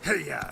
Hey-ya!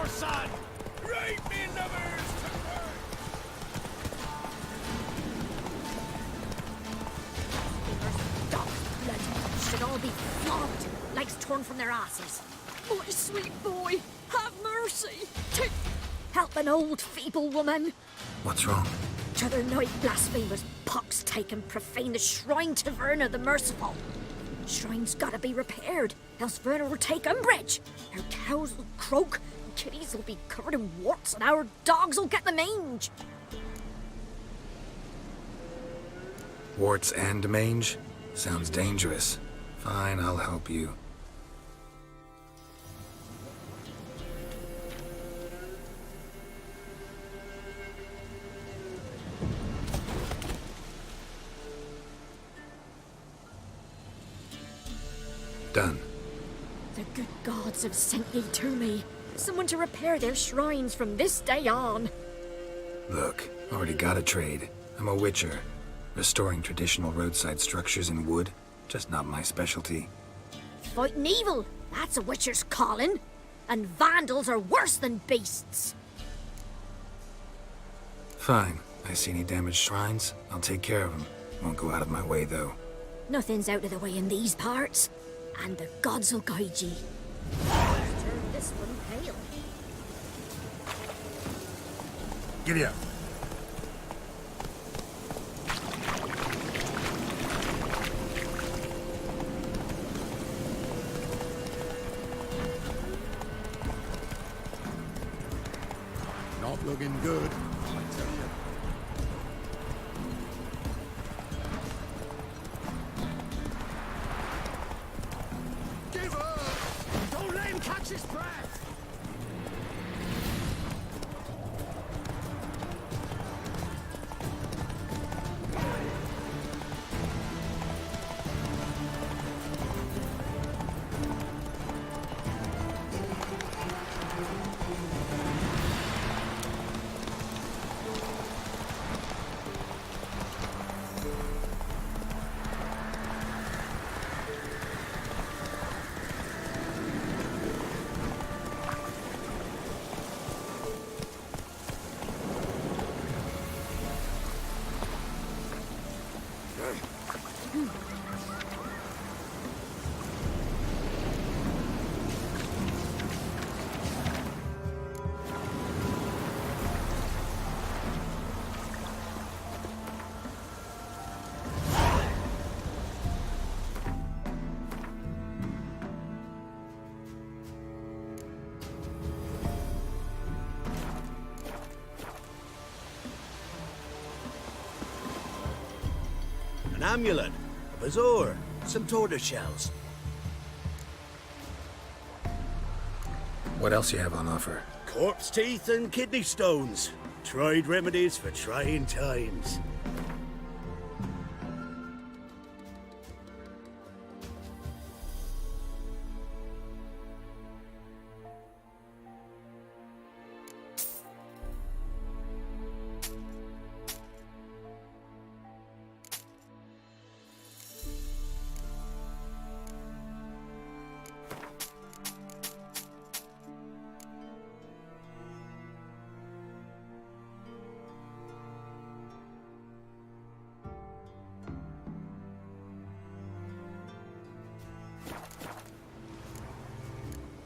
Son! Right me numbers to burn! Blood should all be flogged, legs torn from their asses. My sweet boy, have mercy! Help an old, feeble woman! What's wrong? T'other night blasphemers pox take and profane the shrine to Verna the Merciful. Shrine's gotta be repaired, else Verna will take umbrage. Our cows will croak, kitties will be covered in warts, and our dogs will get the mange. Warts and mange? Sounds dangerous. Fine, I'll help you. Done. The good gods have sent ye to me. Someone to repair their shrines from this day on. Look, already got a trade. I'm a witcher. Restoring traditional roadside structures in wood, just not my specialty. Fighting evil, that's a witcher's calling. And vandals are worse than beasts. Fine. I see any damaged shrines, I'll take care of them. Won't go out of my way, though. Nothing's out of the way in these parts. And the gods will guide ye. Turn this one pale. Giddy up. Not looking good, I tell you. Give up! Don't let him catch his breath! An amulet, a bazaar, some tortoise shells. What else you have on offer? Corpse teeth and kidney stones. Tried remedies for trying times.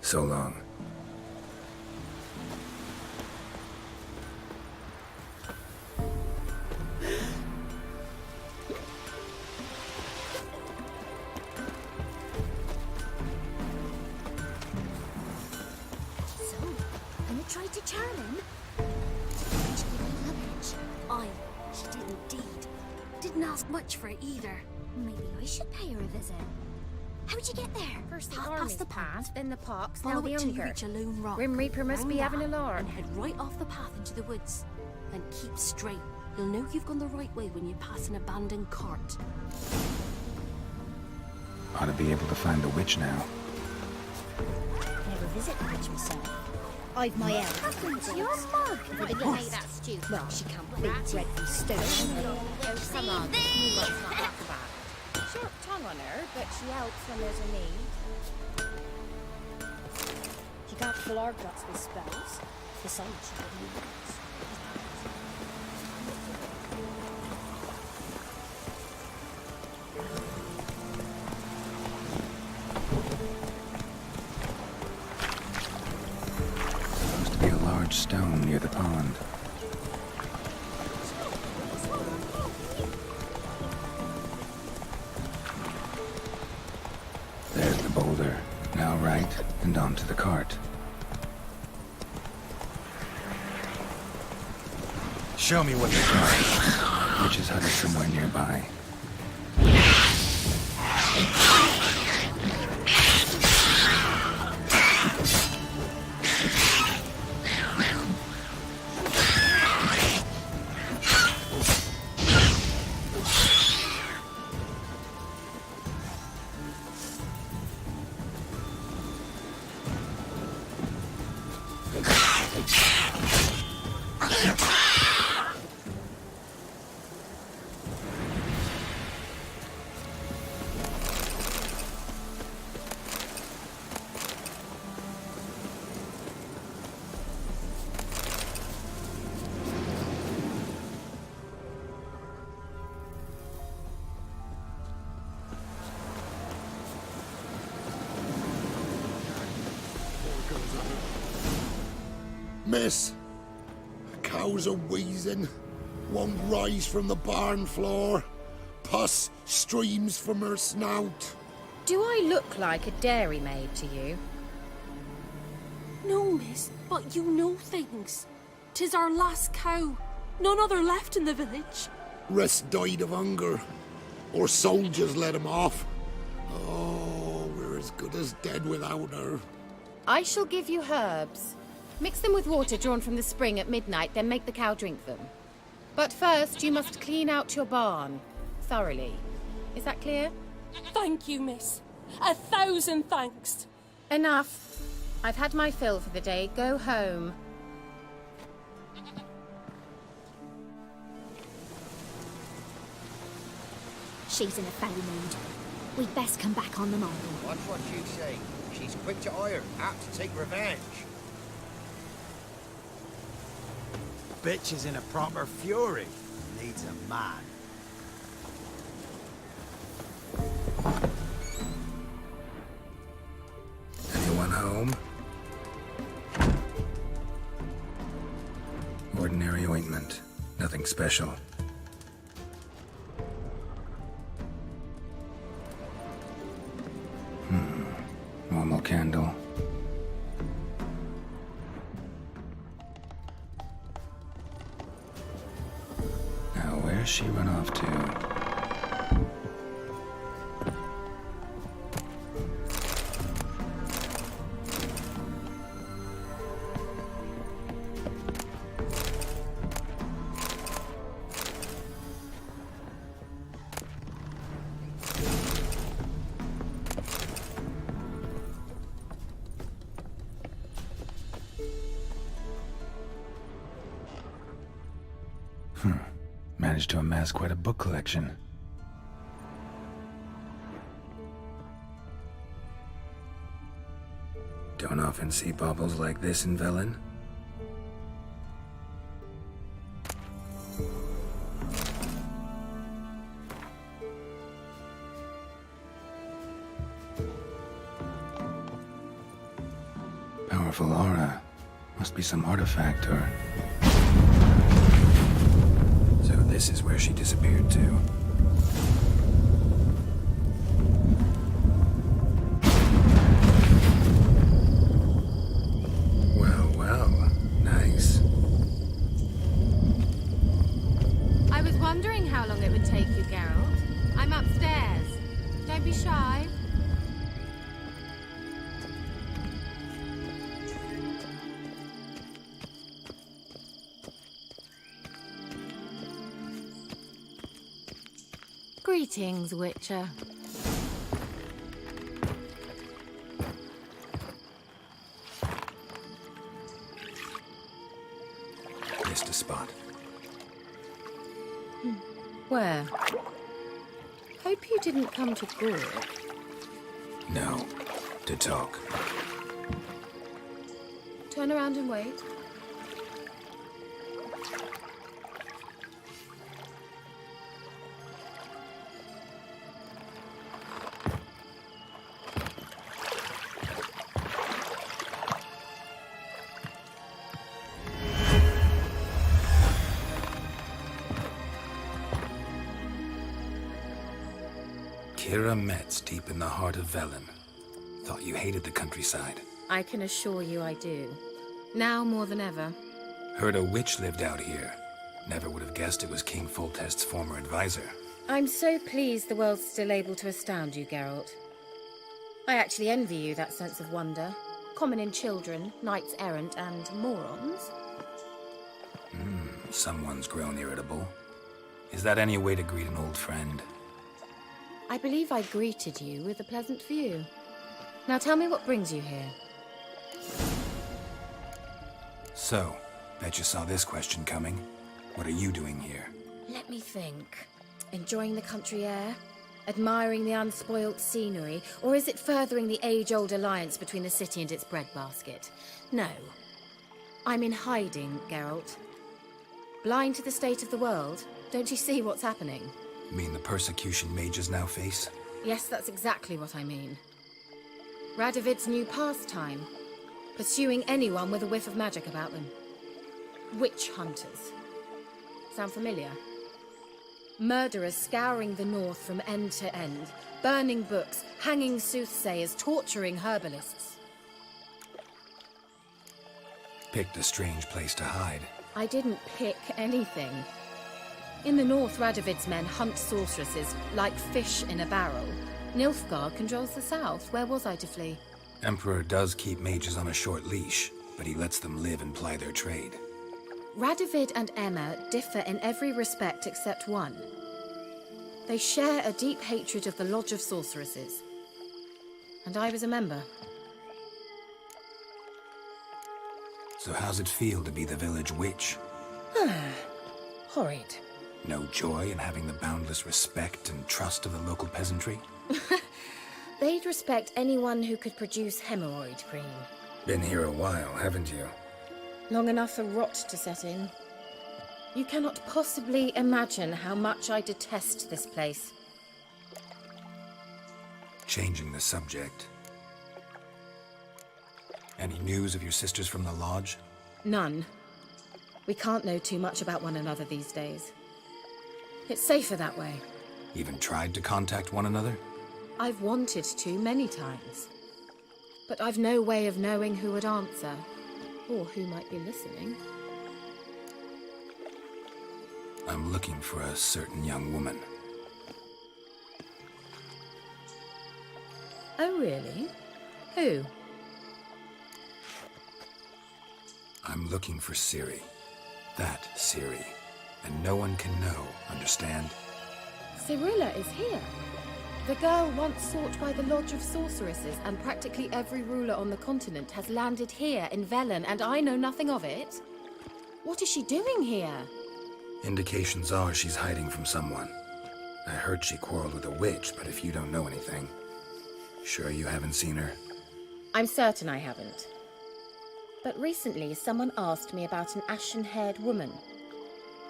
So long. So, and you tried to charm him? Did she give you luggage? Aye, she did indeed. Didn't ask much for it either. Maybe I should pay her a visit. How'd you get there? First the Half army's past the path, pond. then the pox, Follow now the it till you hunger. reach a lone rock. Grim Reaper must be Round having a that, lark. And head right off the path into the woods. And keep straight. You'll know you've gone the right way when you pass an abandoned cart. Ought to be able to find the witch now. Never visit the witch myself. I've my own. Happened to your mug? What did you make that stew? Well, she can't beat dreadful stone. Oh, come on. You must not talk about it. Short tongue on her, but she helps when there's a need. She can't fill our guts with spells. Besides, she wouldn't use. Supposed to be a large stone near the pond. There's the boulder. Now right, and onto the cart. Show me what you've got. Witch's hut is somewhere nearby. Miss, cows are wheezing, won't rise from the barn floor. Pus streams from her snout. Do I look like a dairymaid to you? No, miss, but you know things. 'Tis our last cow. None other left in the village. Rest died of hunger, or soldiers let him off. Oh, we're as good as dead without her. I shall give you herbs. Mix them with water drawn from the spring at midnight, then make the cow drink them. But first, you must clean out your barn. Thoroughly. Is that clear? Thank you, miss. 1,000 thanks. Enough. I've had my fill for the day. Go home. She's in a foul mood. We'd best come back on the morrow. Watch what you say. She's quick to ire, apt to take revenge. Bitch is in a proper fury. Needs a man. Anyone home? Ordinary ointment. Nothing special. Normal candle. Now, where's she run off to? Managed to amass quite a book collection. Don't often see baubles like this in Velen. Powerful aura. Must be some artifact or... So this is where she disappeared to. Well, well. Nice. I was wondering how long it would take you, Geralt. I'm upstairs. Don't be shy. Greetings, Witcher. Missed a spot. Where? Hope you didn't come to Gore. No. To talk. Turn around and wait. Kiera Metz, deep in the heart of Velen. Thought you hated the countryside. I can assure you I do. Now more than ever. Heard a witch lived out here. Never would have guessed it was King Foltest's former advisor. I'm so pleased the world's still able to astound you, Geralt. I actually envy you that sense of wonder. Common in children, knights errant, and morons. Someone's grown irritable. Is that any way to greet an old friend? I believe I greeted you with a pleasant view. Now tell me what brings you here. So, bet you saw this question coming. What are you doing here? Let me think. Enjoying the country air? Admiring the unspoilt scenery? Or is it furthering the age-old alliance between the city and its breadbasket? No. I'm in hiding, Geralt. Blind to the state of the world? Don't you see what's happening? Mean the persecution mages now face? Yes, that's exactly what I mean. Radovid's new pastime. Pursuing anyone with a whiff of magic about them. Witch hunters. Sound familiar? Murderers scouring the north from end to end, burning books, hanging soothsayers, torturing herbalists. Picked a strange place to hide. I didn't pick anything. In the north, Radovid's men hunt sorceresses like fish in a barrel. Nilfgaard controls the south. Where was I to flee? Emperor does keep mages on a short leash, but he lets them live and ply their trade. Radovid and Emma differ in every respect except one. They share a deep hatred of the Lodge of Sorceresses. And I was a member. So how's it feel to be the village witch? Horrid. No joy in having the boundless respect and trust of the local peasantry? They'd respect anyone who could produce hemorrhoid cream. Been here a while, haven't you? Long enough for rot to set in. You cannot possibly imagine how much I detest this place. Changing the subject. Any news of your sisters from the lodge? None. We can't know too much about one another these days. It's safer that way. Even tried to contact one another? I've wanted to many times. But I've no way of knowing who would answer, or who might be listening. I'm looking for a certain young woman. Oh, really? Who? I'm looking for Ciri. That Ciri. And no one can know, understand? Cirilla is here. The girl once sought by the Lodge of Sorceresses, and practically every ruler on the continent has landed here in Velen, and I know nothing of it. What is she doing here? Indications are she's hiding from someone. I heard she quarreled with a witch, but if you don't know anything... Sure you haven't seen her? I'm certain I haven't. But recently someone asked me about an ashen-haired woman.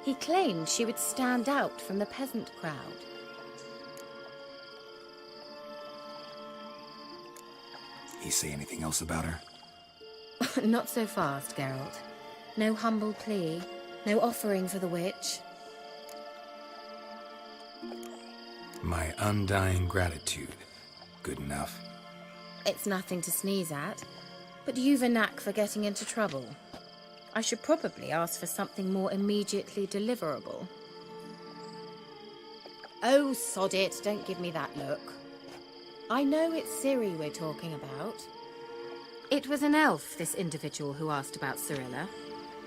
He claimed she would stand out from the peasant crowd. He say anything else about her? Not so fast, Geralt. No humble plea, no offering for the witch. My undying gratitude. Good enough. It's nothing to sneeze at, but you've a knack for getting into trouble. I should probably ask for something more immediately deliverable. Oh, sod it, don't give me that look. I know it's Ciri we're talking about. It was an elf, this individual who asked about Cirilla.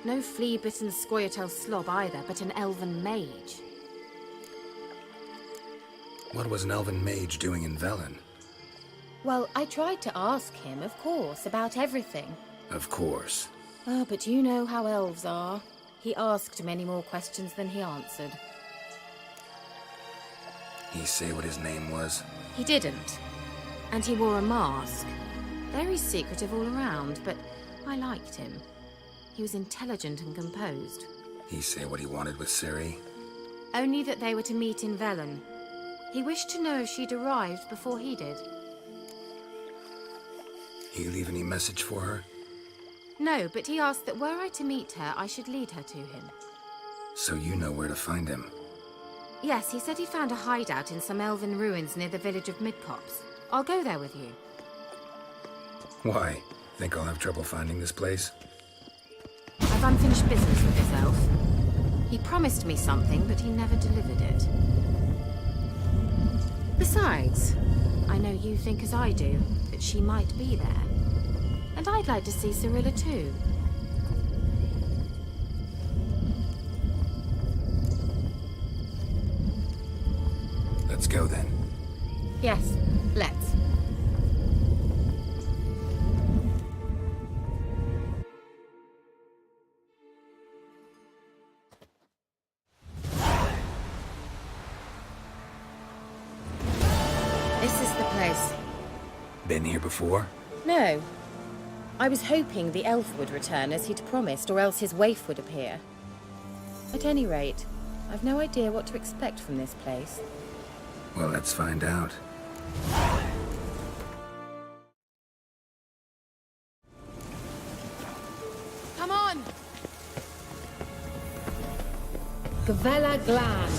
No flea-bitten Scoia'tael slob either, but an elven mage. What was an elven mage doing in Velen? Well, I tried to ask him, of course, about everything. Of course. Oh, but you know how elves are. He asked many more questions than he answered. He say what his name was? He didn't. And he wore a mask. Very secretive all around, but I liked him. He was intelligent and composed. He say what he wanted with Ciri? Only that they were to meet in Velen. He wished to know if she'd arrived before he did. He leave any message for her? No, but he asked that were I to meet her, I should lead her to him. So you know where to find him? Yes, he said he found a hideout in some elven ruins near the village of Midcopse. I'll go there with you. Why? Think I'll have trouble finding this place? I've unfinished business with this elf. He promised me something, but he never delivered it. Besides, I know you think as I do, that she might be there. And I'd like to see Cirilla too. Let's go then. Yes, let's. This is the place. Been here before? No. I was hoping the elf would return as he'd promised, or else his waif would appear. At any rate, I've no idea what to expect from this place. Well, let's find out. Come on! Gavella Gland.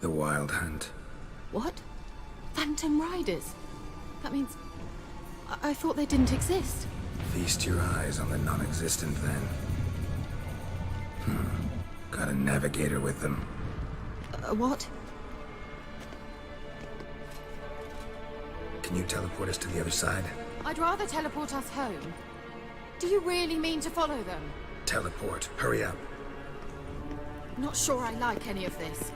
The Wild Hunt. What? Phantom Riders? That means... I thought they didn't exist. Feast your eyes on the non-existent then. Got a navigator with them. What? Can you teleport us to the other side? I'd rather teleport us home. Do you really mean to follow them? Teleport. Hurry up. Not sure I like any of this.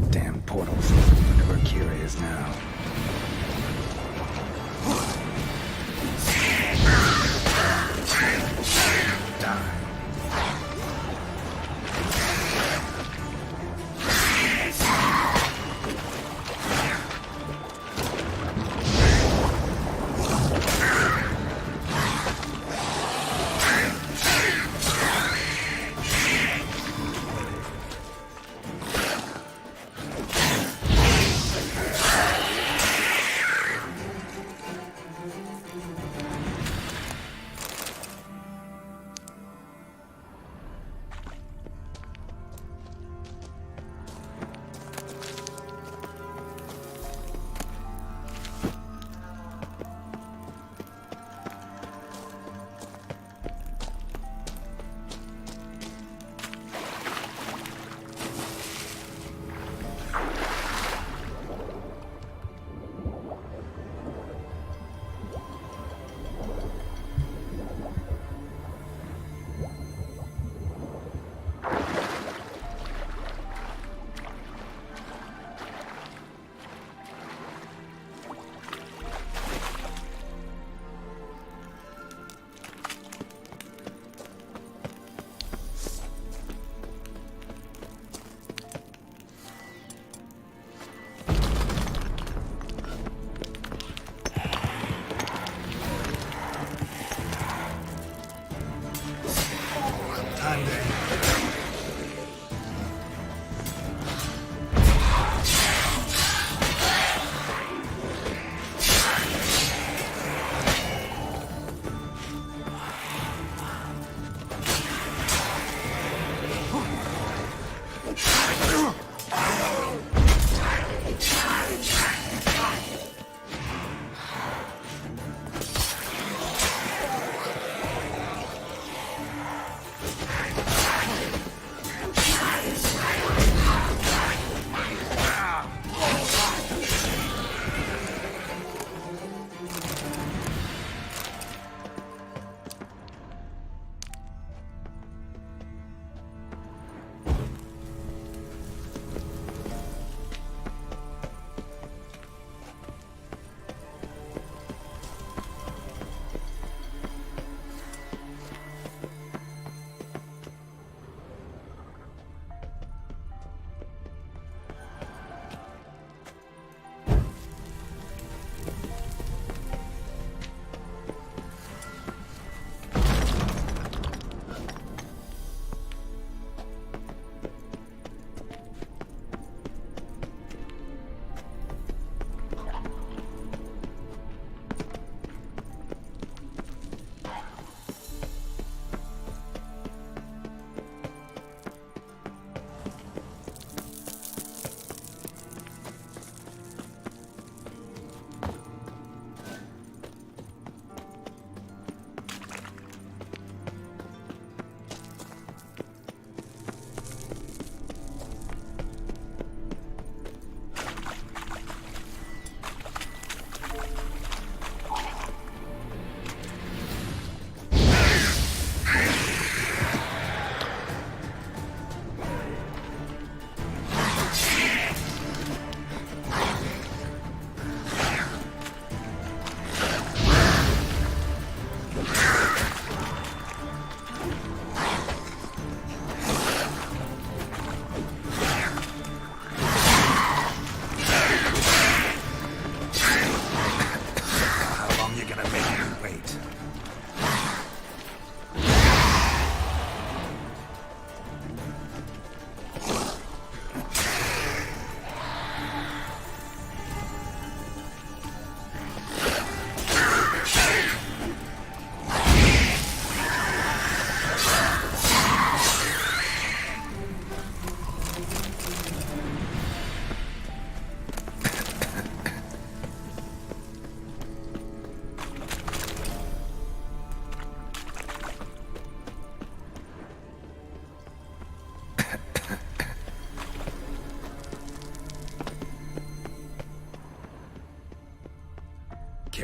Damn portals. Wonder where Kiera is now. Die.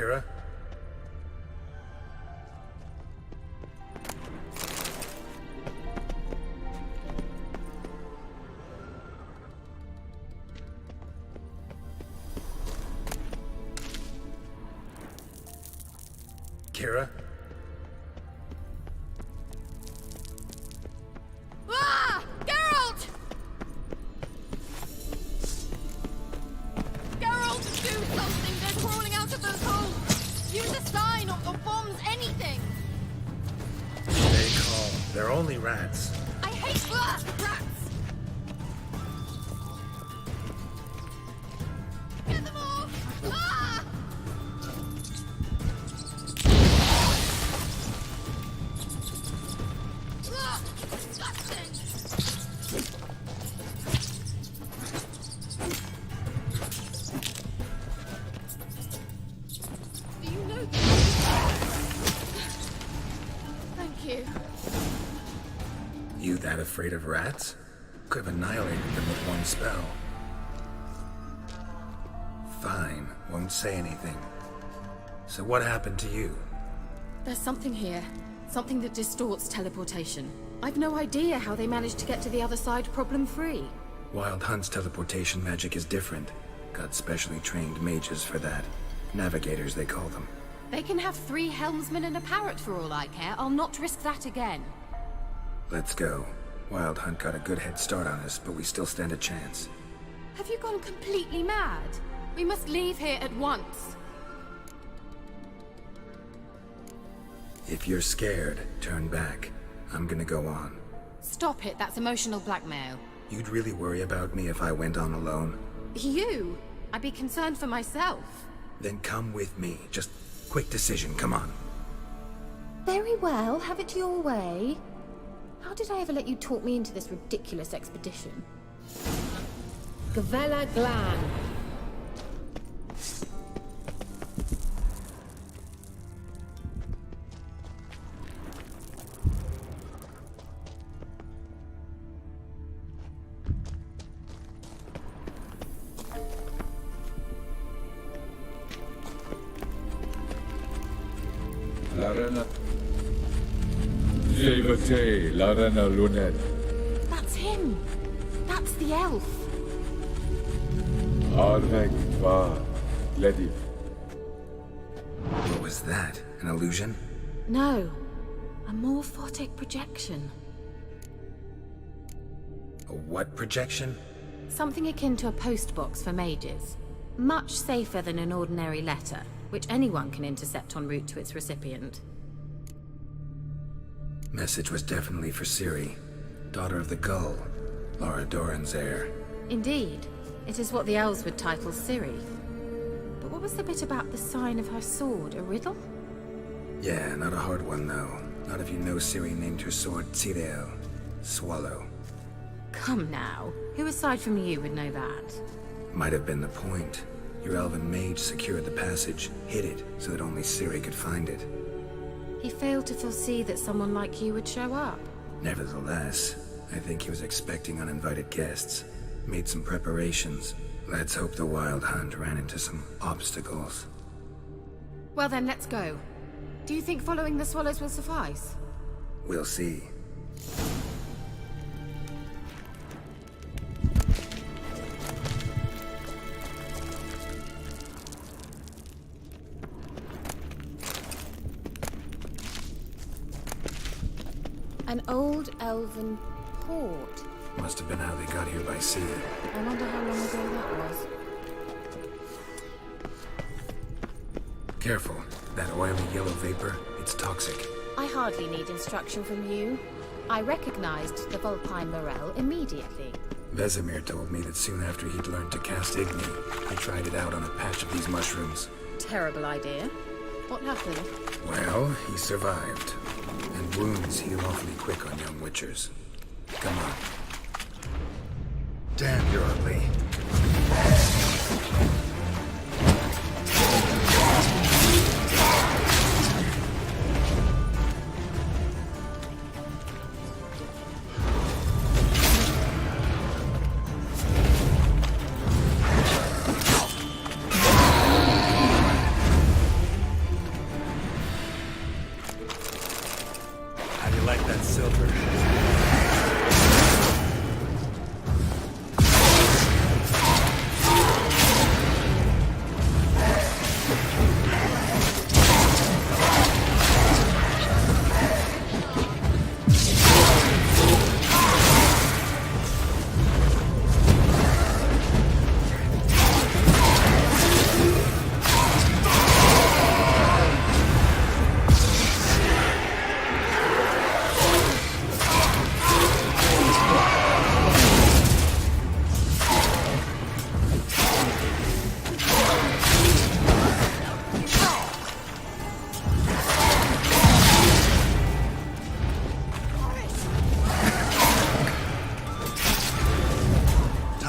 Kiera? Kiera? Ah! Geralt! Geralt, do something! They're crawling out of those holes! Use a sign or bombs, anything! Stay calm. They're only rats. I hate rats! Get them off! Ah! Ah! Disgusting! Do you know Thank you. You that afraid of rats? Could have annihilated them with one spell. Fine, won't say anything. So what happened to you? There's something here. Something that distorts teleportation. I've no idea how they managed to get to the other side problem-free. Wild Hunt's teleportation magic is different. Got specially trained mages for that. Navigators, they call them. They can have 3 helmsmen and a parrot for all I care. I'll not risk that again. Let's go. Wild Hunt got a good head start on us, but we still stand a chance. Have you gone completely mad? We must leave here at once. If you're scared, turn back. I'm gonna go on. Stop it, that's emotional blackmail. You'd really worry about me if I went on alone? You? I'd be concerned for myself. Then come with me. Just quick decision, come on. Very well, have it your way. How did I ever let you talk me into this ridiculous expedition? Gavella Glan. Larena. Jevate, Larena Lunet. That's him. That's the elf. Arvek va Lediv. What was that? An illusion? No. A morphotic projection. A what projection? Something akin to a postbox for mages. Much safer than an ordinary letter, which anyone can intercept en route to its recipient. Message was definitely for Ciri, daughter of the Gull, Laura Doran's heir. Indeed. It is what the elves would title Ciri. But what was the bit about the sign of her sword? A riddle? Yeah, not a hard one though. Not if you know Ciri named her sword Ciri, Swallow. Come now. Who aside from you would know that? Might have been the point. Your elven mage secured the passage, hid it, so that only Ciri could find it. He failed to foresee that someone like you would show up. Nevertheless, I think he was expecting uninvited guests. Made some preparations. Let's hope the Wild Hunt ran into some obstacles. Well then, let's go. Do you think following the swallows will suffice? We'll see. An old elven port. Must have been how they got here by sea. I wonder how long ago that was. Careful. That oily yellow vapor, it's toxic. I hardly need instruction from you. I recognized the Vulpine Morel immediately. Vesemir told me that soon after he'd learned to cast Igni, he tried it out on a patch of these mushrooms. Terrible idea. What happened? Well, he survived. And wounds heal awfully quick on young witchers. Come on. Damn, you're ugly.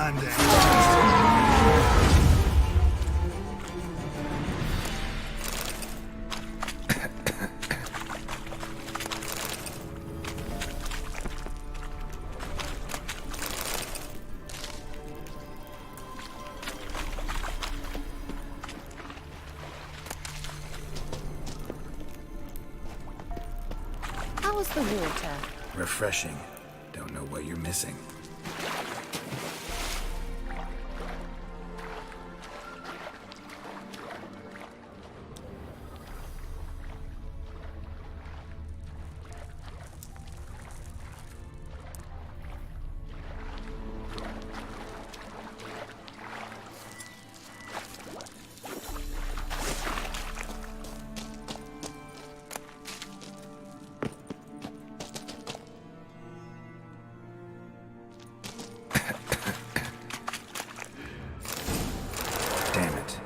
hand out. How was the water? Refreshing. Don't know what you're missing. Damn it.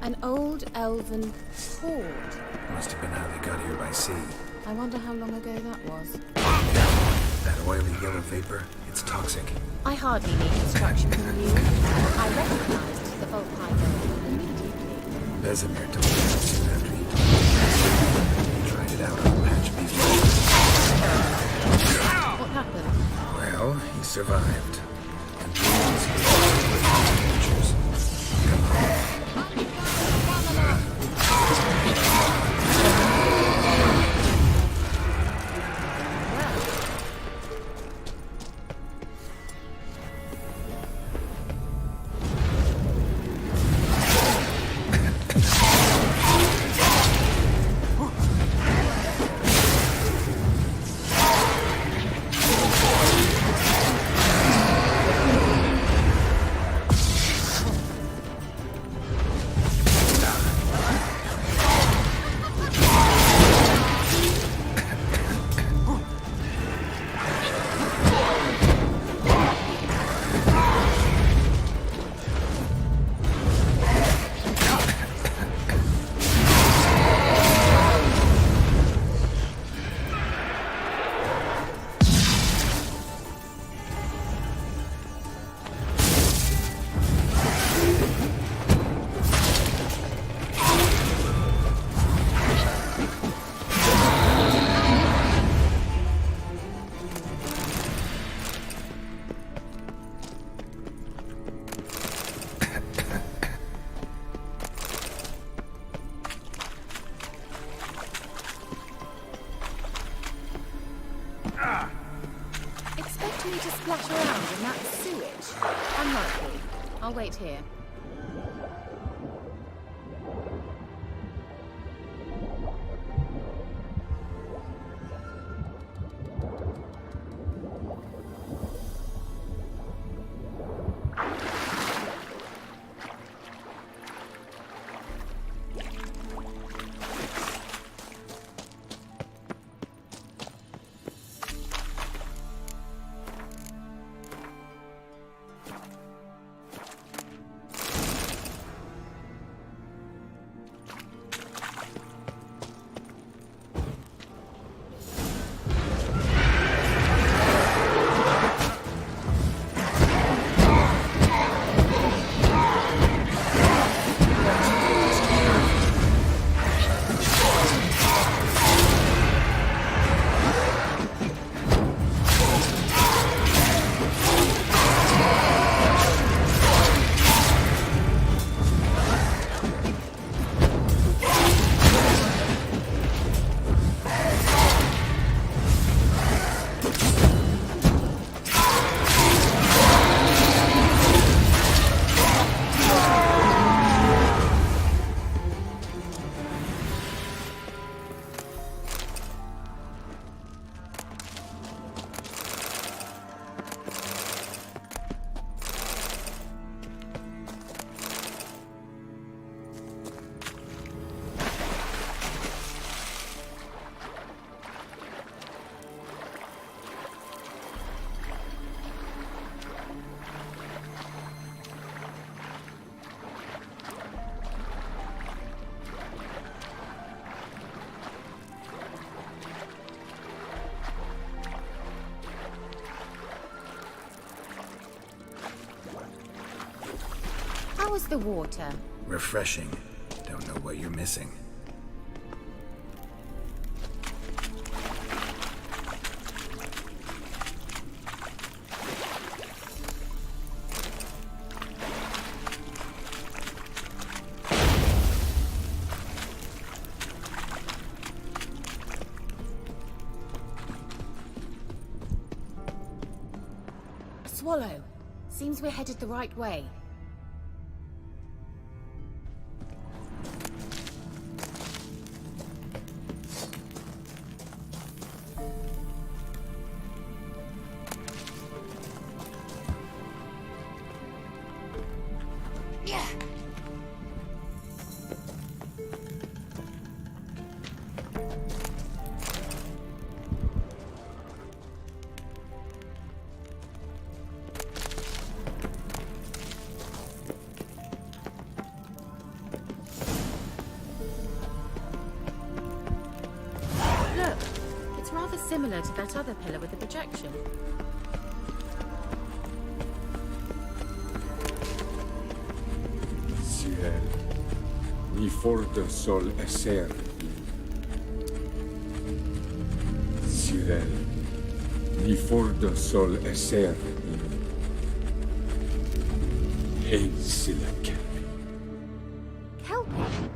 An old elven hoard. Must have been how they got here by sea. I wonder how long ago that was. That oily yellow vapor, it's toxic. I hardly need instruction from you. I recognized the vault piper immediately. Vesemir told me that soon after he told me. He tried it out on patch before. What happened? Well, he survived. And these were adventures. Come on. Expect me to splash around in that sewage? Unlikely. I'll wait here. How was the water? Refreshing. Don't know what you're missing. A swallow. Seems we're headed the right way. Look, it's rather similar to that other pillar with the projection. Ciri, ni forte sol esser. Ciri, ni forte sol esser. Hey, Silak. Kelpie?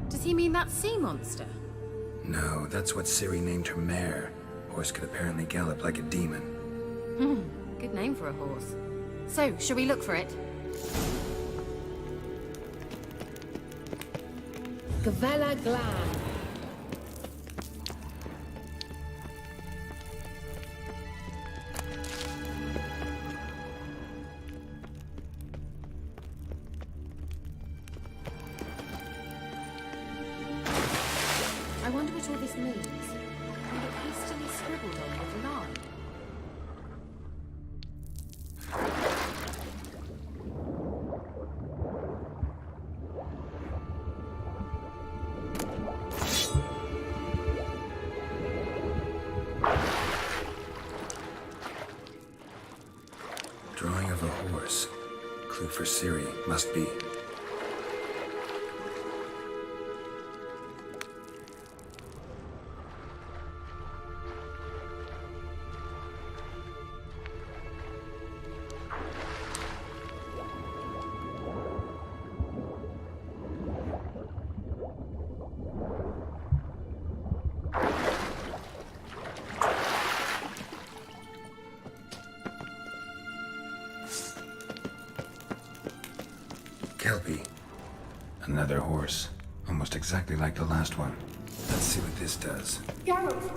Does he mean that sea monster? No, that's what Ciri named her mare. Horse could apparently gallop like a demon. Good name for a horse. So, shall we look for it? Gavella Glan. I wonder what all this means. And it hastily scribbled on with a line. Drawing of a horse. Clue for Ciri, must be. Kelpie. Another horse. Almost exactly like the last one. Let's see what this does. Geralt,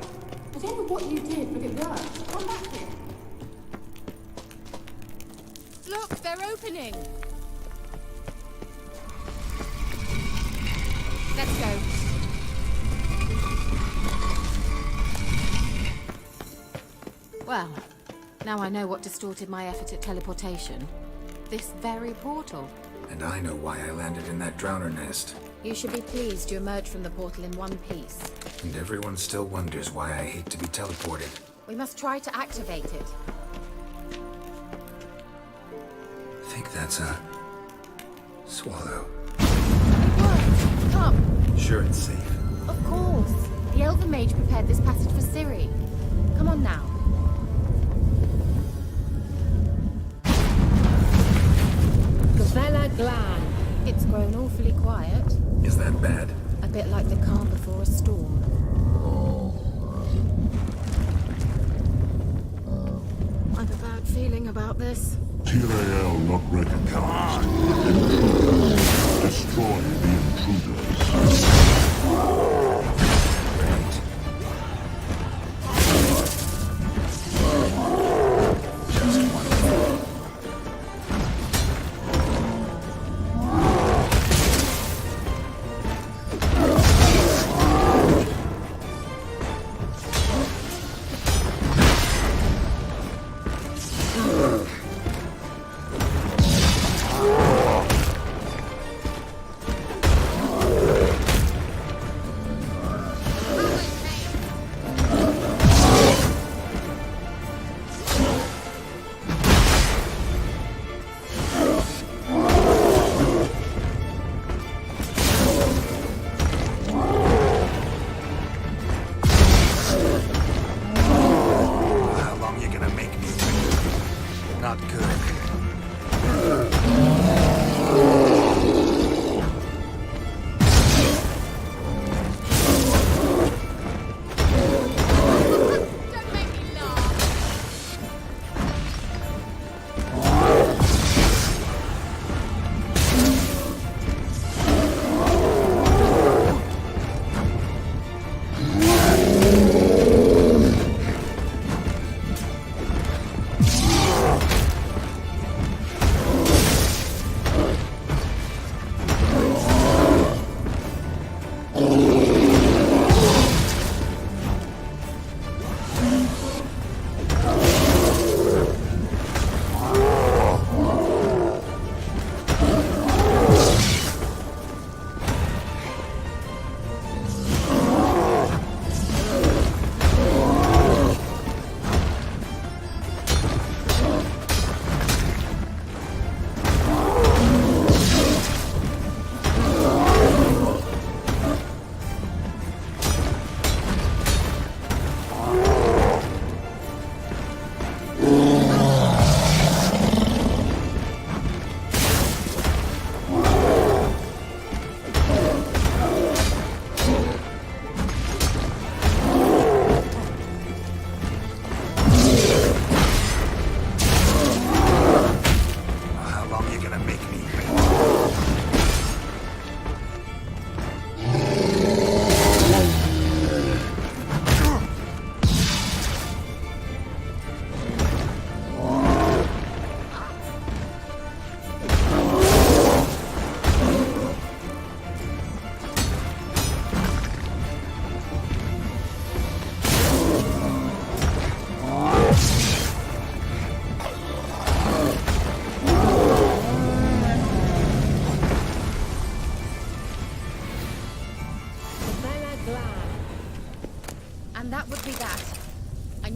I don't know what you did, but it worked. Come back here. Look, they're opening! Let's go. Well, now I know what distorted my effort at teleportation. This very portal. And I know why I landed in that drowner nest. You should be pleased you emerged from the portal in one piece. And everyone still wonders why I hate to be teleported. We must try to activate it. I think that's a... swallow. It worked! Come! Sure it's safe. Of course! The Elven Mage prepared this passage for Ciri. Come on now. Gavella Glan. It's grown awfully quiet. Is that bad? A bit like the calm before a storm. I've a bad feeling about this. Kiera not recognized. Intruders. Destroy the intruders.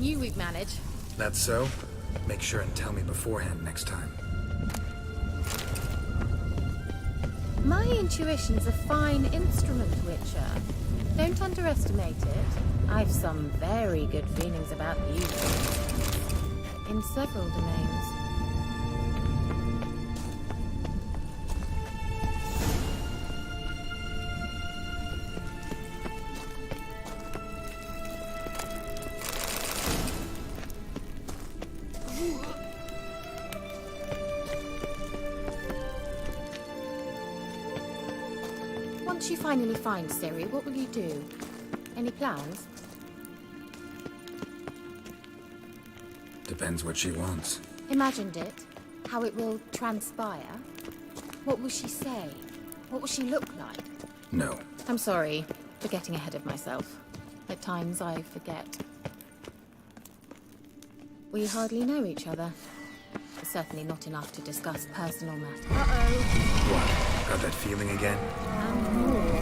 knew we'd manage. That's so? Make sure and tell me beforehand next time. My intuition's a fine instrument, Witcher. Don't underestimate it. I've some very good feelings about you. In several domains. Once you finally find Ciri, what will you do? Any plans? Depends what she wants. Imagined it. How it will transpire. What will she say? What will she look like? No. I'm sorry for getting ahead of myself. At times I forget. We hardly know each other. Certainly not enough to discuss personal matters. What? Got that feeling again? And more.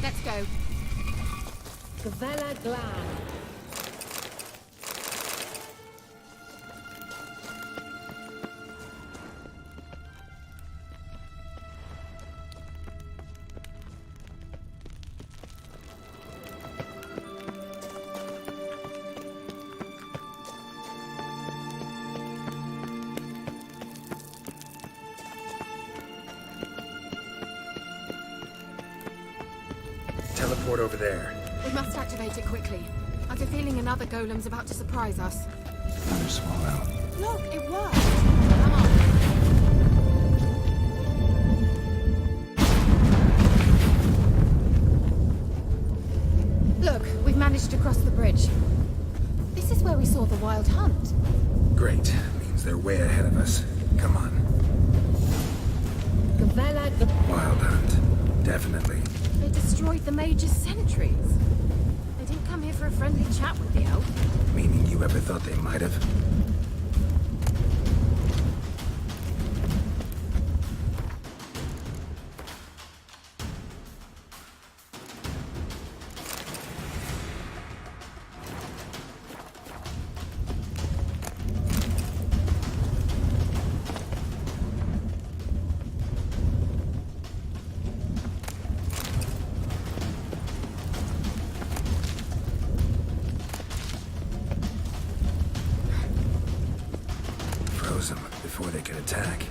Let's go. Gavella Glan. Teleport over there. We must activate it quickly. I have a feeling another golem's about to surprise us. Another swallow. Look, it worked! Come on. Look, we've managed to cross the bridge. This is where we saw the wild hunt. Great. Means they're way ahead of us. Come on. Gavella Wild hunt. Definitely. They destroyed the Mage's sentries. They didn't come here for a friendly chat with the elf. Meaning you ever thought they might have? Them before they could attack.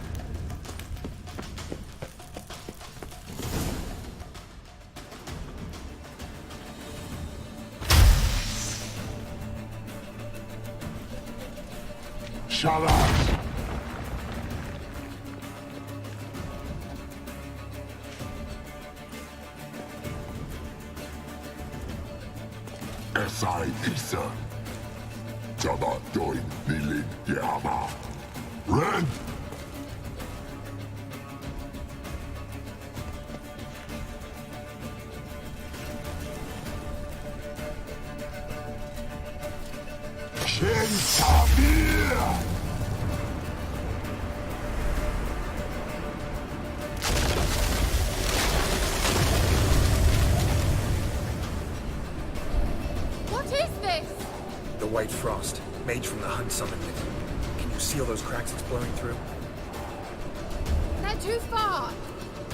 Shalas! Esai Isa. Jabba doin nilin yama. Ren! What is this? The White Frost, mage from the Hunt summoned it. Can you seal those cracks it's blowing through? They're too far.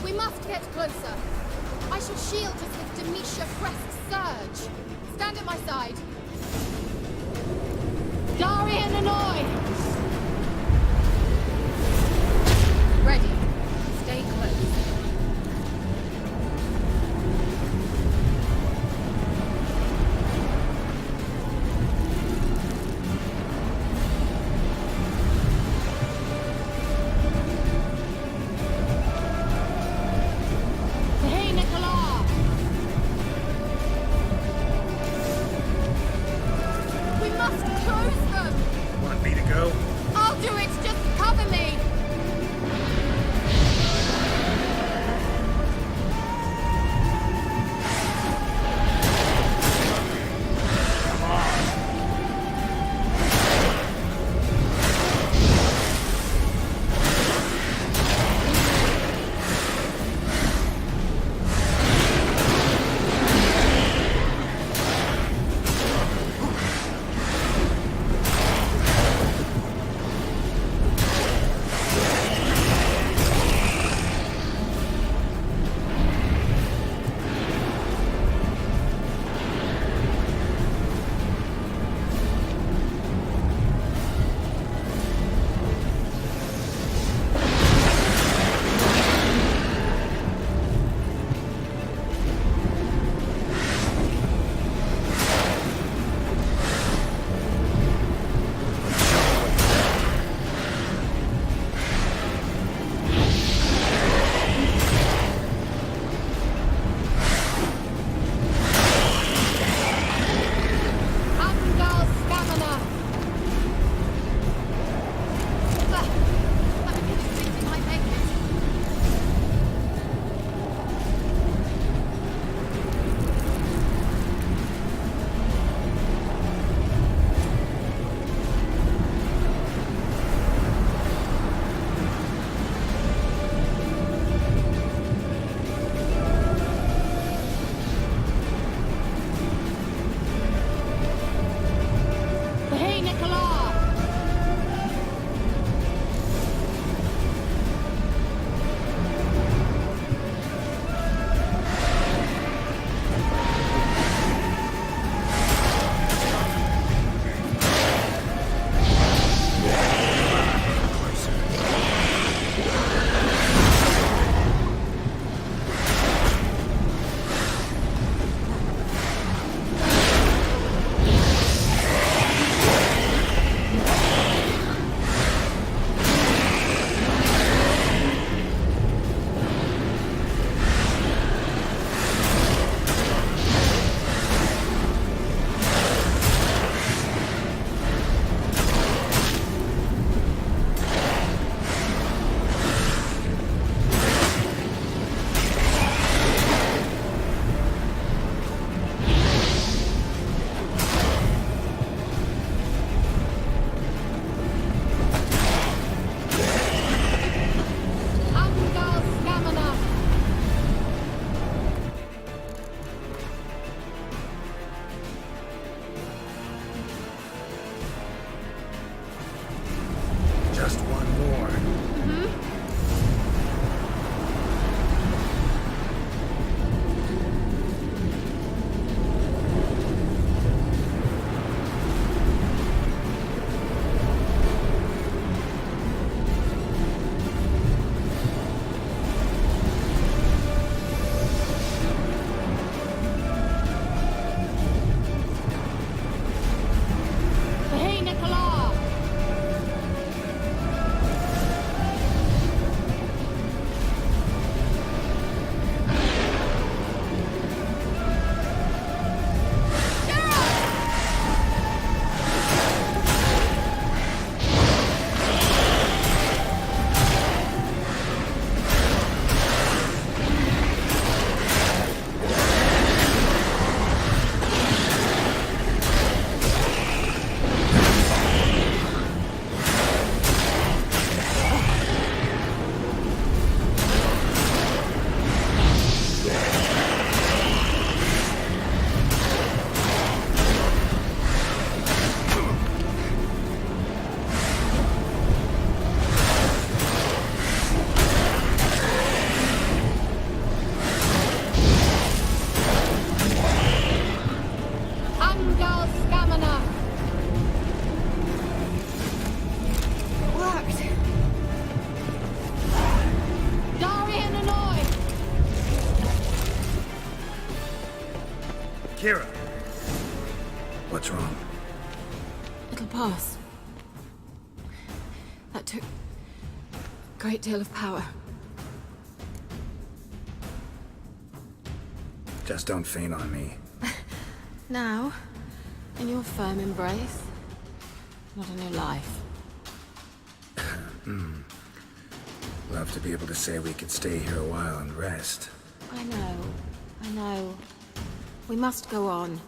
We must get closer. I shall shield us with Demetia Crest's surge. Stand at my side. Darian Annoy! Ready. Stay close. Hey, Nicola! We must close them! Want me to go? I'll do it! Just cover me! Kiera. What's wrong? It'll pass. That took a great deal of power. Just don't faint on me. Now, in your firm embrace, not a new life. Love to be able to say we could stay here a while and rest. I know. We must go on.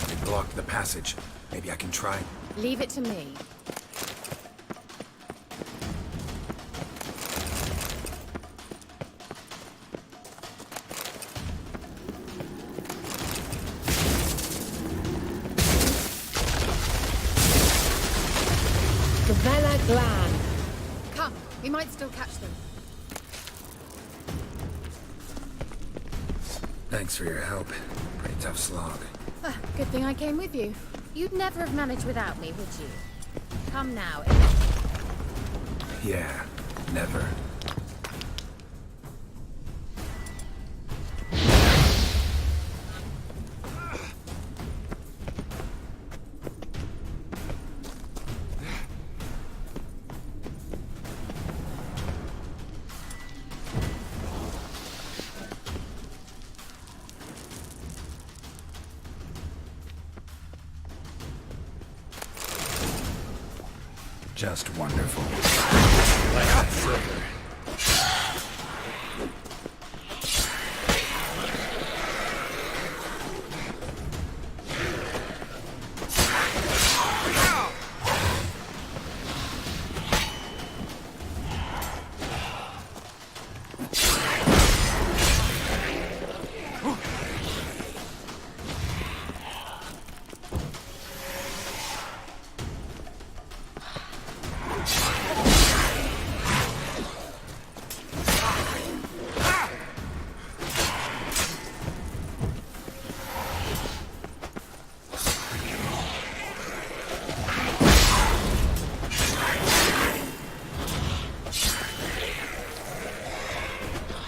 They blocked the passage. Maybe I can try. Leave it to me. Vela Glan. Come, we might still catch them. Thanks for your help. Pretty tough slog. Good thing I came with you. You'd never have managed without me, would you? Come now. Yeah, never. Just wonderful. Like that silver.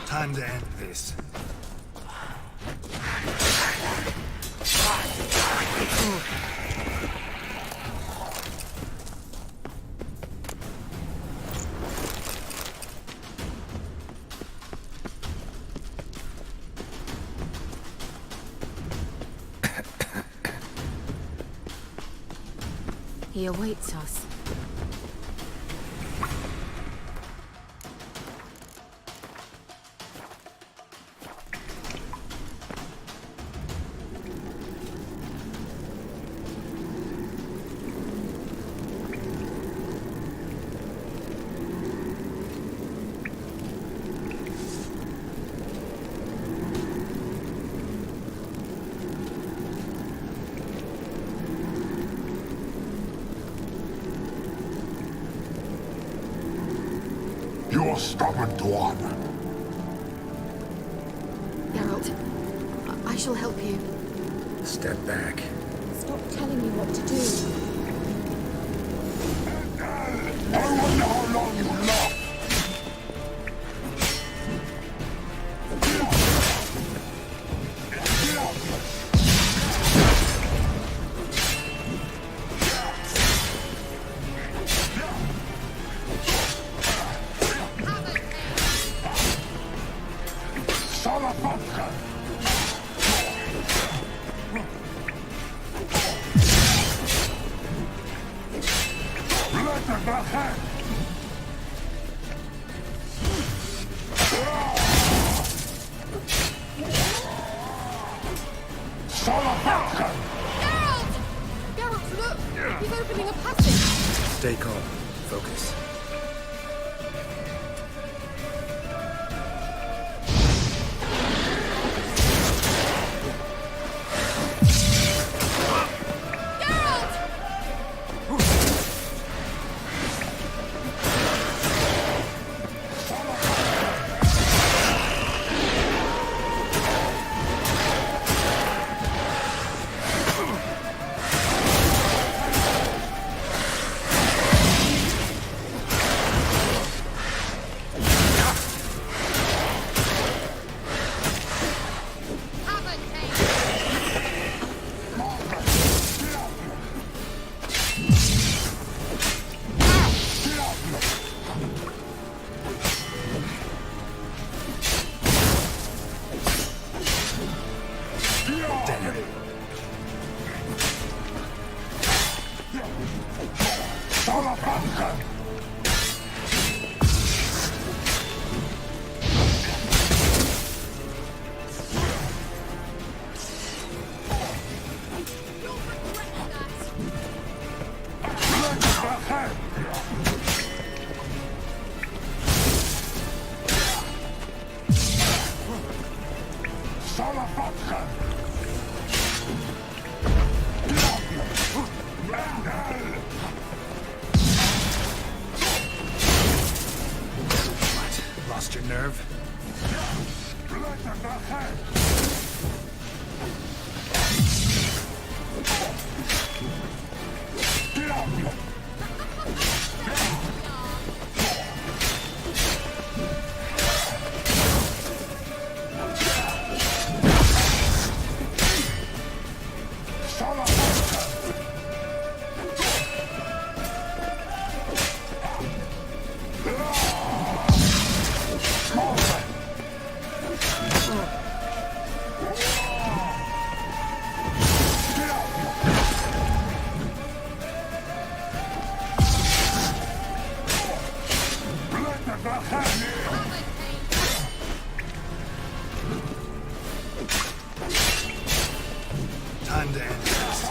Time to end this. He awaits us. You're stubborn one. Geralt, I shall help you. Step back. Stop telling me what to do. I wonder how long you last. Geralt, look! He's opening a passage! Stay calm. Focus. What? Lost your nerve? Time to end this.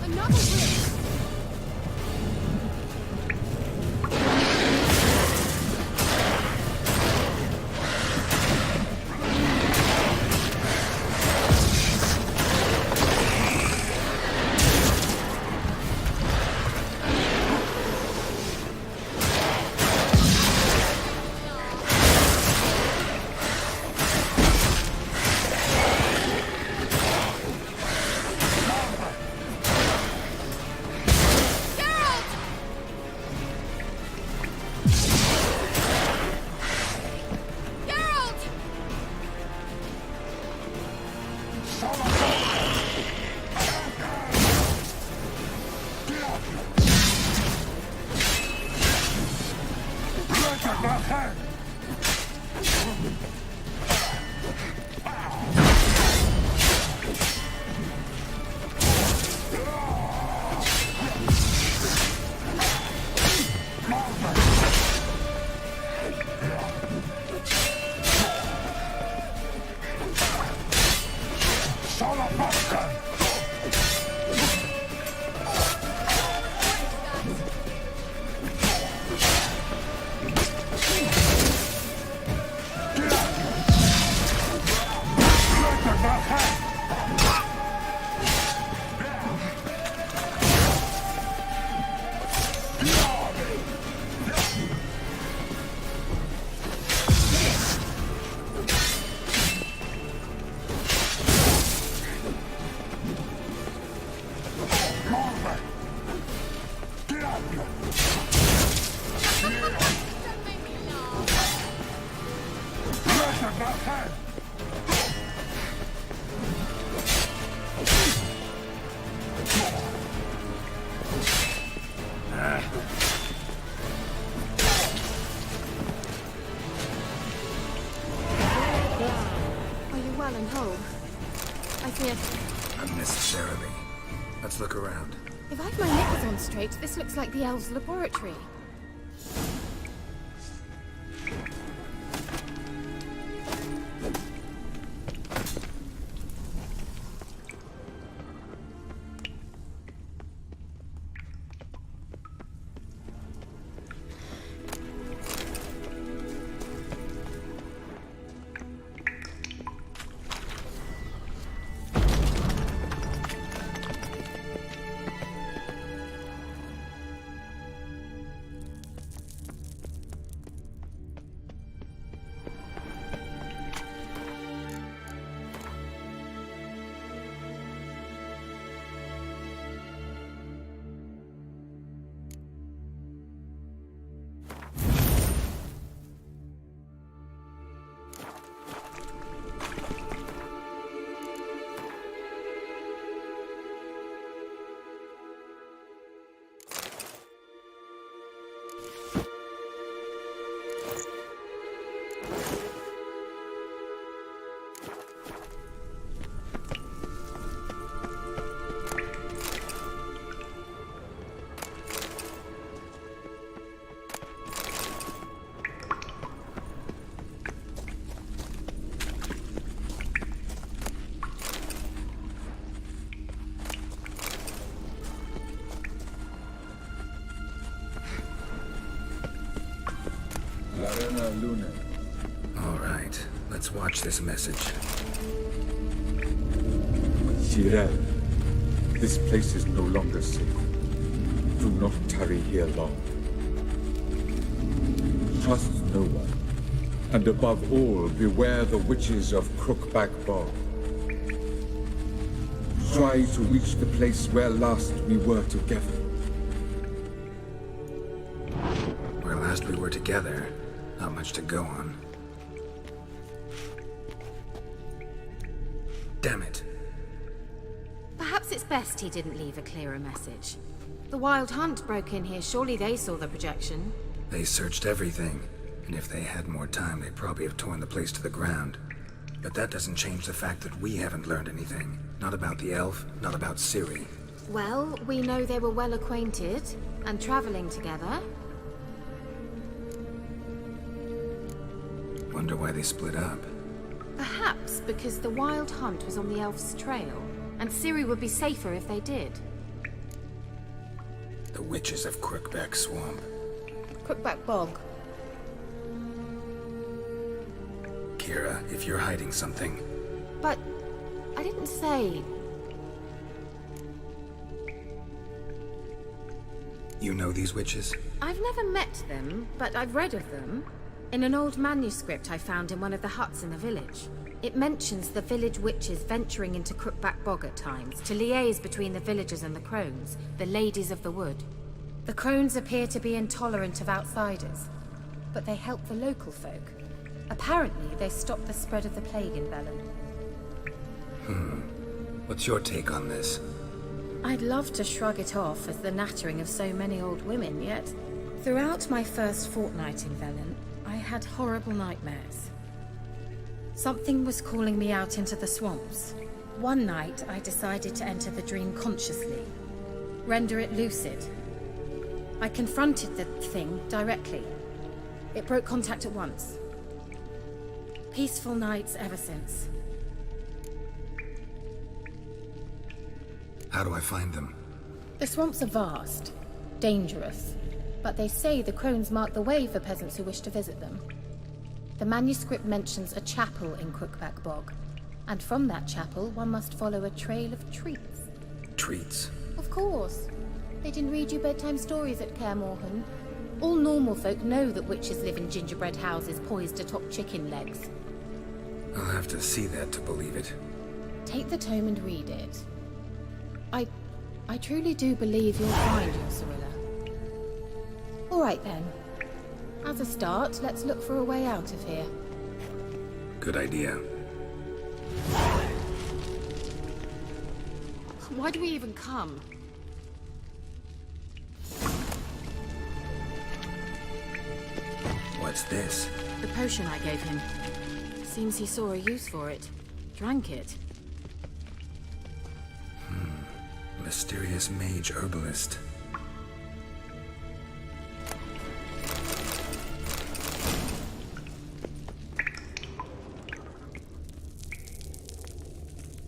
Another rift! Are you well and whole? I fear... Unnecessarily. Let's look around. If I've my knickers on straight, this looks like the elves' laboratory. La Reina Luna. All right, let's watch this message. Ciri, this place is no longer safe. Do not tarry here long. Trust no one. And above all, beware the witches of Crookback Bog. Try to reach the place where last we were together. Where last we were together, not much to go on. Damn it. Perhaps it's best he didn't leave a clearer message. The Wild Hunt broke in here. Surely they saw the projection. They searched everything, and if they had more time, they'd probably have torn the place to the ground. But that doesn't change the fact that we haven't learned anything. Not about the elf, not about Ciri. Well, we know they were well acquainted and traveling together. Wonder why they split up. Perhaps because the Wild Hunt was on the elf's trail, and Ciri would be safer if they did. The witches of Crookback Swamp. Crookback Bog. Kiera, if you're hiding something... But I didn't say... You know these witches? I've never met them, but I've read of them. In an old manuscript I found in one of the huts in the village. It mentions the village witches venturing into Crookback Bog at times to liaise between the villagers and the crones, the ladies of the wood. The crones appear to be intolerant of outsiders, but they help the local folk. Apparently, they stopped the spread of the plague in Velen. What's your take on this? I'd love to shrug it off as the nattering of so many old women, yet throughout my first fortnight in Velen, I had horrible nightmares. Something was calling me out into the swamps. One night, I decided to enter the dream consciously, render it lucid. I confronted the thing directly. It broke contact at once. Peaceful nights ever since. How do I find them? The swamps are vast, dangerous, but they say the crones mark the way for peasants who wish to visit them. The manuscript mentions a chapel in Crookback Bog, and from that chapel one must follow a trail of treats. Treats? Of course. They didn't read you bedtime stories at Kaer Morhen. All normal folk know that witches live in gingerbread houses poised atop chicken legs. I'll have to see that to believe it. Take the tome and read it. I truly do believe you'll find your Cirilla. All right then. As a start, let's look for a way out of here. Good idea. Why do we even come? What's this? The potion I gave him. Seems he saw a use for it. Drank it. Mysterious mage herbalist.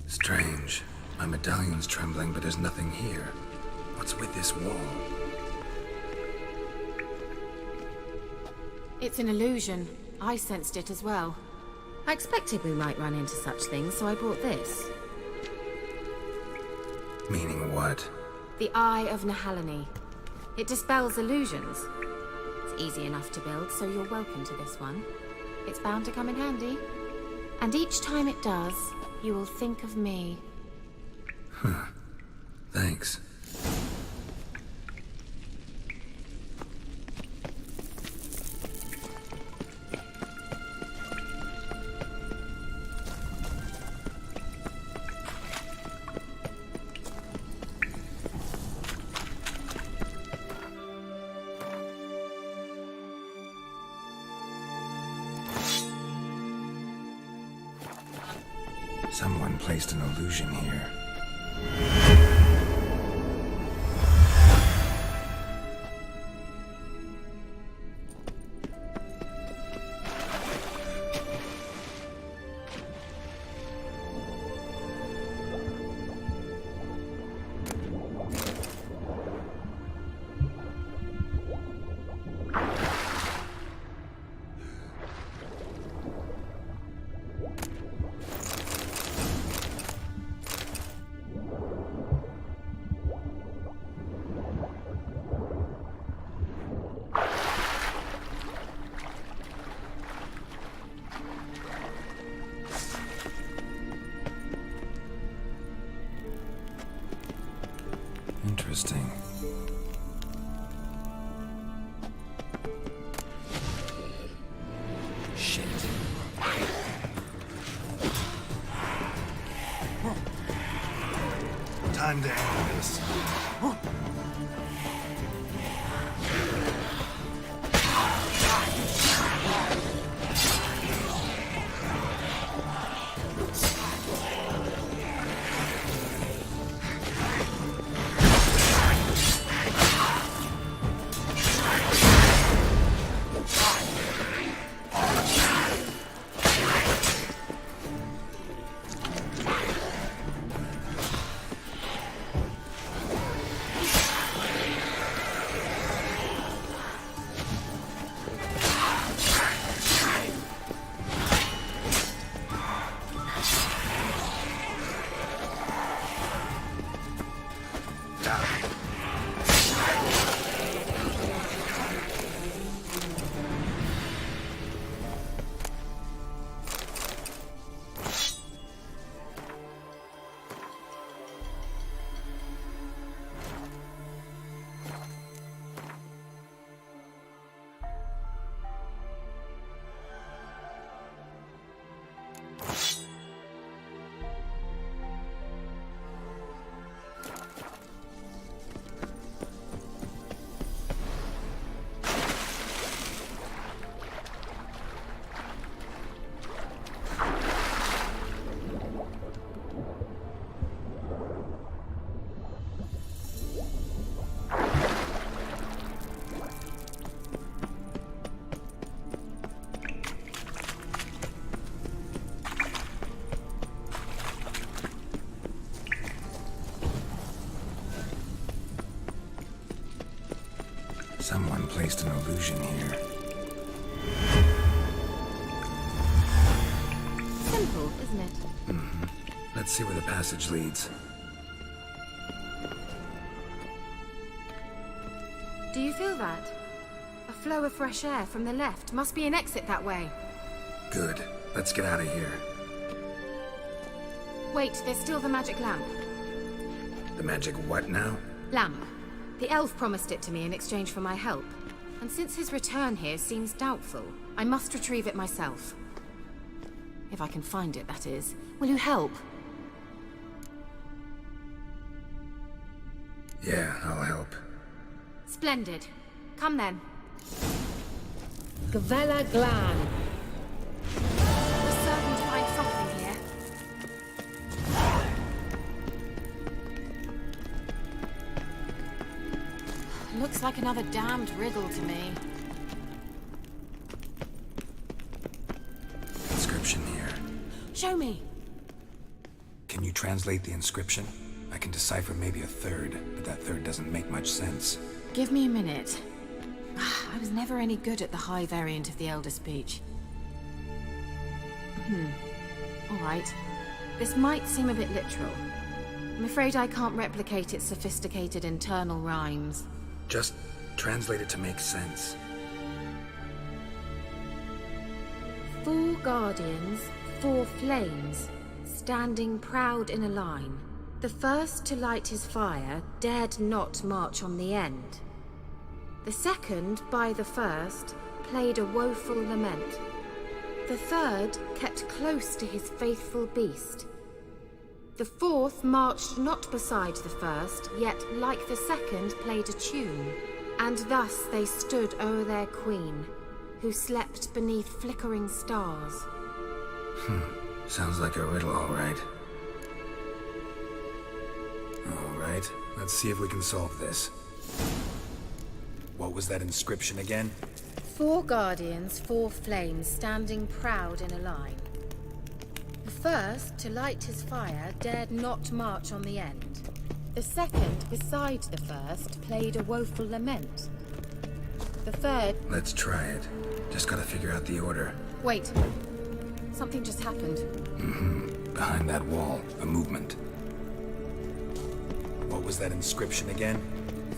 Strange. My medallion's trembling, but there's nothing here. What's with this wall? It's an illusion. I sensed it as well. I expected we might run into such things, so I brought this. Meaning what? The Eye of Nahalani. It dispels illusions. It's easy enough to build, so you're welcome to this one. It's bound to come in handy. And each time it does, you will think of me. Thanks. Someone placed an illusion here. time to end this. Someone placed an illusion here. Simple, isn't it? Let's see where the passage leads. Do you feel that? A flow of fresh air from the left. Must be an exit that way. Good. Let's get out of here. Wait, there's still the magic lamp. The magic what now? Lamp. The elf promised it to me in exchange for my help. And since his return here seems doubtful, I must retrieve it myself. If I can find it, that is. Will you help? Yeah, I'll help. Splendid. Come then. Gavella Glan. We're certain to find something here. Looks like another damned riddle to me. Inscription here. Show me. Can you translate the inscription? I can decipher maybe a third, but that third doesn't make much sense. Give me a minute. I was never any good at the high variant of the Elder Speech. All right. This might seem a bit literal. I'm afraid I can't replicate its sophisticated internal rhymes. Just translate it to make sense. 4 guardians, 4 flames, standing proud in a line. The first to light his fire dared not march on the end. The second, by the first, played a woeful lament. The third kept close to his faithful beast. The fourth marched not beside the first, yet like the second played a tune. And thus they stood o'er their queen, who slept beneath flickering stars. Sounds like a riddle, all right. All right, let's see if we can solve this. What was that inscription again? 4 guardians, 4 flames, standing proud in a line. The first, to light his fire, dared not march on the end. The second, beside the first, played a woeful lament. The third... Let's try it. Just gotta figure out the order. Wait. Something just happened. Behind that wall, a movement. What was that inscription again?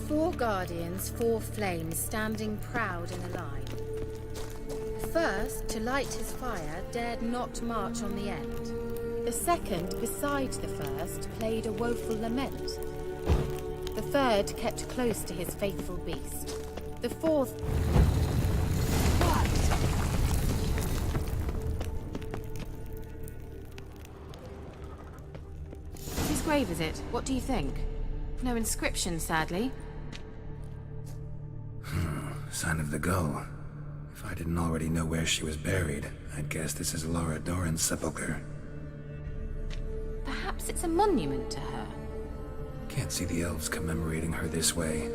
4 guardians, 4 flames, standing proud in a line. The first, to light his fire, dared not march on the end. The second, beside the first, played a woeful lament. The third kept close to his faithful beast. The fourth... grave is it? What do you think? No inscription, sadly. Sign of the Gull. If I didn't already know where she was buried, I'd guess this is Laura Doran's sepulcher. Perhaps it's a monument to her. Can't see the elves commemorating her this way.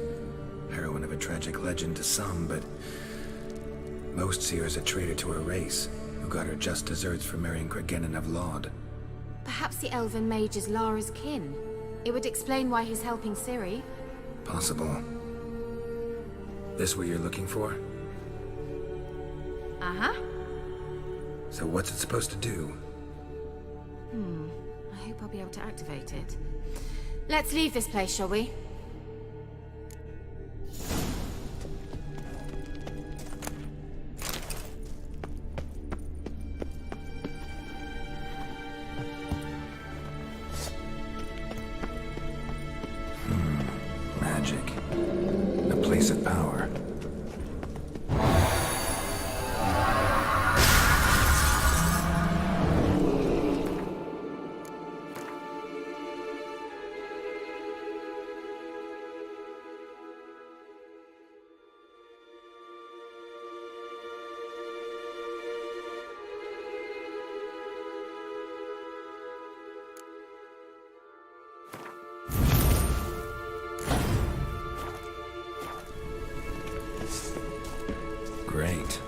Heroine of a tragic legend to some, but most see her as a traitor to her race, who got her just desserts for marrying Cregennan of Laud. Perhaps the elven mage is Lara's kin. It would explain why he's helping Ciri. Possible. This what you're looking for? Uh-huh. So what's it supposed to do? I hope I'll be able to activate it. Let's leave this place, shall we? Magic. A place of power. Great.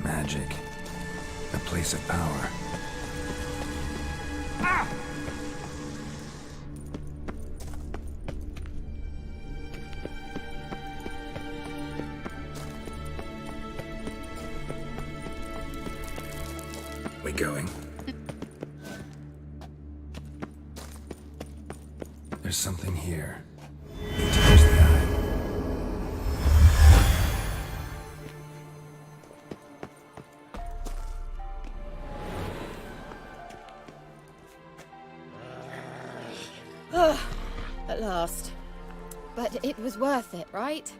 Magic. A place of power. We going? There's something here. Need to use the eye. At last. But it was worth it, right?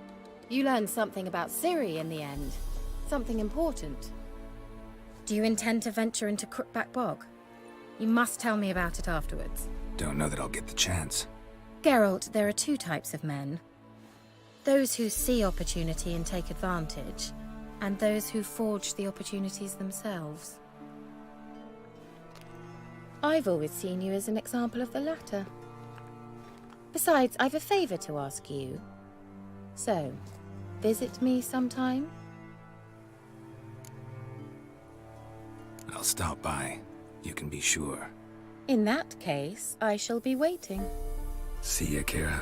You learned something about Ciri in the end. Something important. Do you intend to venture into Crookback Bog? You must tell me about it afterwards. Don't know that I'll get the chance. Geralt, there are two types of men. Those who see opportunity and take advantage, and those who forge the opportunities themselves. I've always seen you as an example of the latter. Besides, I've a favor to ask you. So, visit me sometime? I'll stop by. You can be sure. In that case, I shall be waiting. See ya, Kiera.